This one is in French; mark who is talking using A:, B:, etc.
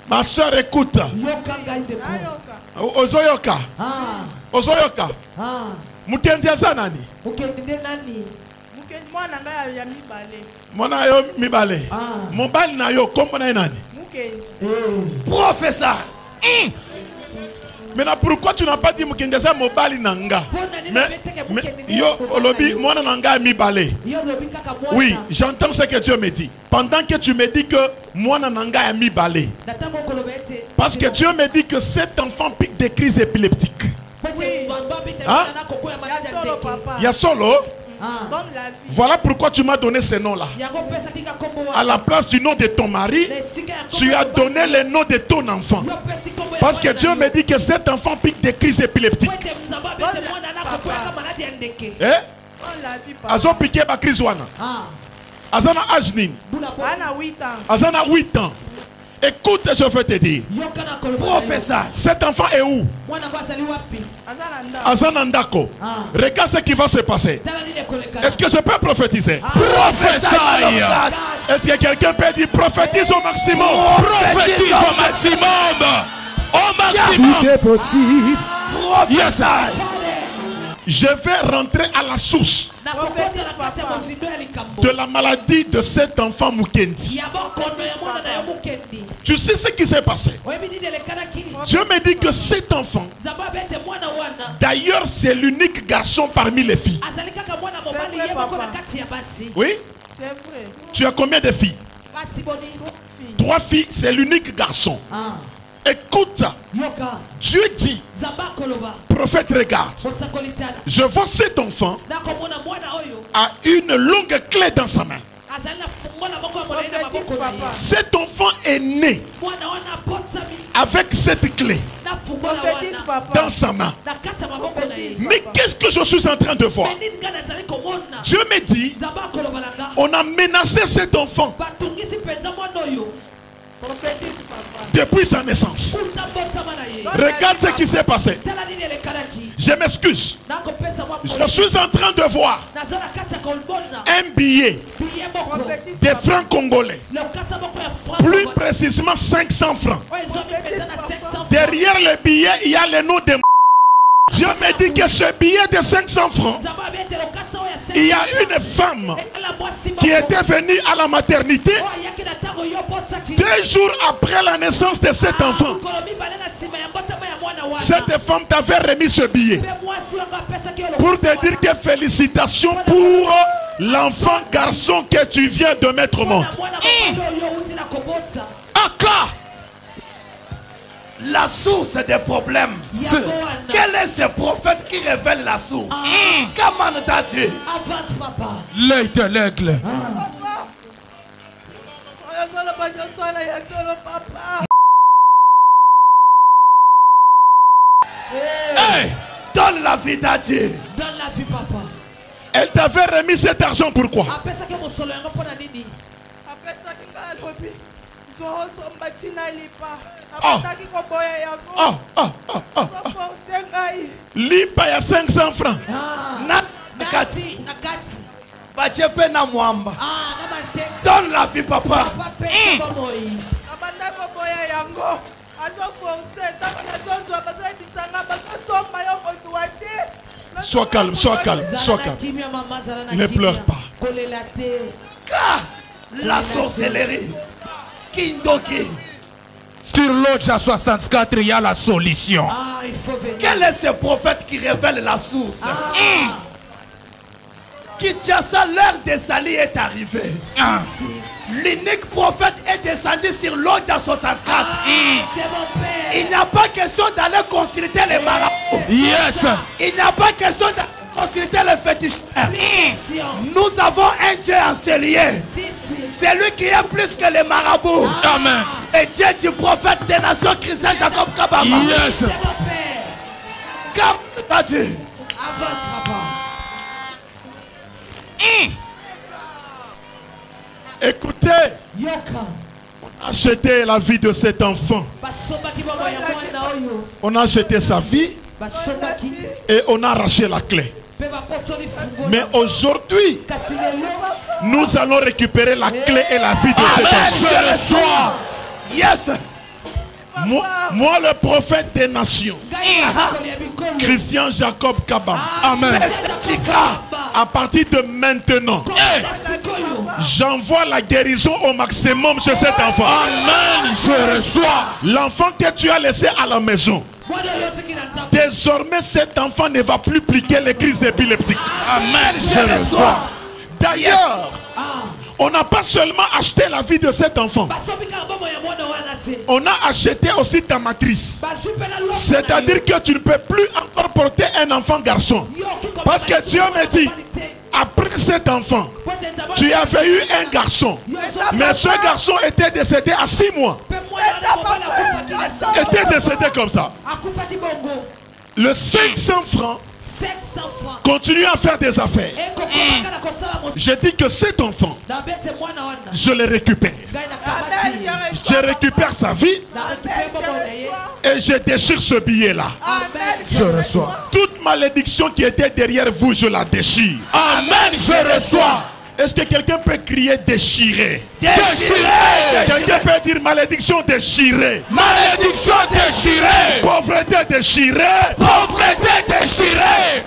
A: Ma soeur, écoute. Ozoyoka. Ozoyoka. Mukendi azanani. Mona yo mibale. Mobali na yo kombo na nani?
B: Professeur.
A: Maintenant pourquoi tu n'as pas dit Mukendi za mobali nanga? Mais yo olobi mona nanga mibale. Oui, j'entends ce que Dieu me dit. Pendant que tu me dis que mona nanga mibale. Parce que Dieu me dit que cet enfant pique des crises épileptiques. Hein? Il y a solo. Voilà pourquoi tu m'as donné ce nom-là. À la place du nom de ton mari, tu as donné le nom de ton enfant. Parce que Dieu me dit que cet enfant pique des crises épileptiques. Azo piqué ma crise wana. Azana ajnin. Azana 8 ans. Écoute, je vais te dire.
B: Professeur.
A: Cet enfant est où? Azanandako. Regarde ce qui va se passer. Est-ce que je peux prophétiser?
B: Professeur.
A: Est-ce que quelqu'un peut dire prophétise au maximum?
B: Prophétise au maximum. Au maximum.
C: Tout est possible.
B: Professeur.
A: Je vais rentrer à la source de la maladie de cet enfant Mukendi. Tu sais ce qui s'est passé? Dieu me dit que cet enfant, d'ailleurs c'est l'unique garçon parmi les filles. Oui? Tu as combien de filles? 3 filles, c'est l'unique garçon. Écoute, Dieu dit, prophète, regarde, je vois cet enfant a une longue clé dans sa main. Cet enfant est né avec cette clé dans sa main. Mais qu'est-ce que je suis en train de voir? Dieu me dit, on a menacé cet enfant depuis sa naissance. Regarde ce qui s'est passé. Je m'excuse. Je suis en train de voir un billet des francs congolais. Plus précisément 500 francs. Derrière le billet, il y a le nom de... Dieu me dit que ce billet de 500 francs, il y a une femme qui était venue à la maternité 2 jours après la naissance de cet enfant. Cette femme t'avait remis ce billet pour te dire que félicitations pour l'enfant garçon que tu viens de mettre au monde.
B: Encore la source des problèmes. Quel est ce prophète qui révèle la source? Comment t'as dit?
C: L'œil de l'aigle.
B: Hey, donne la vie à Dieu.
D: Donne la vie, papa.
A: Elle t'avait remis cet argent pourquoi? Lipa ya 500 francs.
B: Donne la vie, papa.
A: Sois calme, sois calme, sois calme. Ne pleure pas.
B: Car la sorcellerie, Kindoki.
C: Sur l'autre 64, il y a la solution.
B: Quel est ce prophète qui révèle la source? Kinshasa, l'heure des salis est arrivée. L'unique prophète est descendu sur l'Odia 64. Il n'y a pas question d'aller consulter les marabouts.
C: Yes.
B: Il n'y a pas question d'aller consulter les féticheurs. Nous avons un Dieu enseigné. C'est lui qui est plus que les marabouts.
C: Amen.
B: Et Dieu du prophète des nations Christian Jacob Kabama.
C: Yes.
B: Comme Dieu.
D: Avance, papa.
A: Écoutez, on a acheté la vie de cet enfant. On a acheté sa vie et on a arraché la clé. Mais aujourd'hui, nous allons récupérer la clé et la vie de cet enfant.
B: Yes.
A: Moi, le prophète des nations, Christian Jacob Kabam.
C: Amen.
A: À partir de maintenant, j'envoie la guérison au maximum chez cet enfant.
C: Amen. Je reçois.
A: L'enfant que tu as laissé à la maison, désormais cet enfant ne va plus pliquer les crises épileptiques.
C: Amen. Je reçois.
A: D'ailleurs, on n'a pas seulement acheté la vie de cet enfant, on a acheté aussi ta matrice. C'est-à-dire que tu ne peux plus encore porter un enfant garçon. Parce que Dieu me dit, après cet enfant, tu avais eu un garçon. Mais ce garçon était décédé à 6 mois. Était décédé comme ça. Le 500 francs continue à faire des affaires. Je dis que cet enfant, je le récupère. Je récupère sa vie et je déchire ce billet-là.
C: Je reçois.
A: Toute malédiction qui était derrière vous, je la déchire.
C: Amen. Je reçois.
A: Est-ce que quelqu'un peut crier déchirer?
C: Déchiré.
A: Quelqu'un peut dire malédiction déchirée.
C: Malédiction déchirée.
A: Pauvreté déchirée.
C: Pauvreté déchirée.